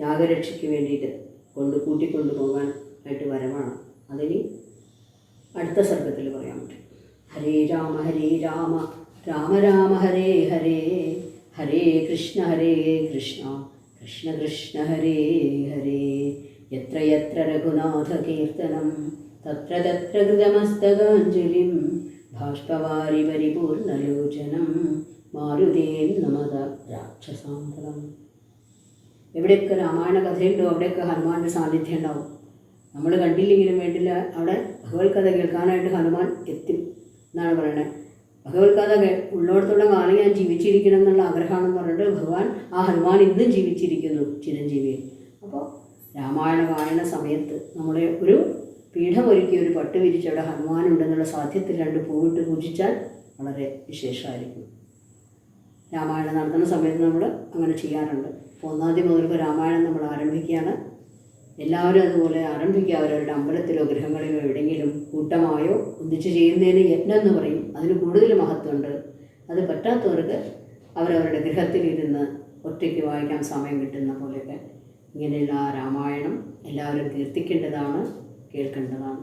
യാഗരക്ഷയ്ക്ക് വേണ്ടിയിട്ട് കൂട്ടിക്കൊണ്ടുപോകാൻ ആയിട്ട് വരവാണ്. അതിന് അടുത്ത സർഗത്തിൽ പറയാൻ പറ്റും. ഹരേ രാമ രാമ രാമ ഹരേ ഹരേ, ഹരേ കൃഷ്ണ കൃഷ്ണ കൃഷ്ണ ഹരേ ഹരേ. യത്ര യത്ര രഘുനാഥ കീർത്തനം തത്ര തത്ര കൃതമസ്തകാഞ്ജലിം ബാഷ്പവാരി പരിപൂർണലോചനം മാരുതേൻ നമത രാക്ഷസാന്തരം. എവിടെയൊക്കെ രാമായണ കഥയുണ്ടോ അവിടെയൊക്കെ ഹനുമാൻ്റെ സാന്നിധ്യം ഉണ്ടാവും. നമ്മൾ കണ്ടില്ലെങ്കിലും വേണ്ടില്ല, അവിടെ ഭഗവത് കഥ കേൾക്കാനായിട്ട് ഹനുമാൻ എത്തും എന്നാണ് പറയണത്. ഭഗവത് കഥ ഉള്ളിടത്തോളം കാലം ഞാൻ ജീവിച്ചിരിക്കണം എന്നുള്ള ആഗ്രഹമാണെന്ന് പറഞ്ഞിട്ട് ഭഗവാൻ ആ ഹനുമാൻ ഇന്നും ജീവിച്ചിരിക്കുന്നു, ചിരഞ്ജീവിയെ. അപ്പോൾ രാമായണ വായന സമയത്ത് നമ്മുടെ ഒരു പീഠമൊരുക്കി ഒരു പട്ട് വിരിച്ച് അവിടെ ഹനുമാനുണ്ടെന്നുള്ള സാധ്യത്തിൽ 2 പൂവിട്ട് പൂജിച്ചാൽ വളരെ വിശേഷമായിരിക്കും. രാമായണം നടത്തുന്ന സമയത്ത് നമ്മൾ അങ്ങനെ ചെയ്യാറുണ്ട്. അപ്പോൾ 1-ാം തീയതി മുതൽക്ക് രാമായണം നമ്മൾ ആരംഭിക്കുകയാണ്. എല്ലാവരും അതുപോലെ ആരംഭിക്കുക. അവരവരുടെ അമ്പലത്തിലോ ഗൃഹങ്ങളിലോ എവിടെയെങ്കിലും കൂട്ടമായോ ഒന്നിച്ച് ചെയ്യുന്നതിന് യജ്ഞം എന്ന് പറയും. അതിന് കൂടുതൽ മഹത്വമുണ്ട്. അത് പറ്റാത്തവർക്ക് അവരവരുടെ ഗൃഹത്തിലിരുന്ന് ഒറ്റയ്ക്ക് വായിക്കാൻ സമയം കിട്ടുന്ന പോലെയൊക്കെ ഇങ്ങനെയുള്ള രാമായണം എല്ലാവരും കീർത്തിക്കേണ്ടതാണ്, കേൾക്കേണ്ടതാണ്.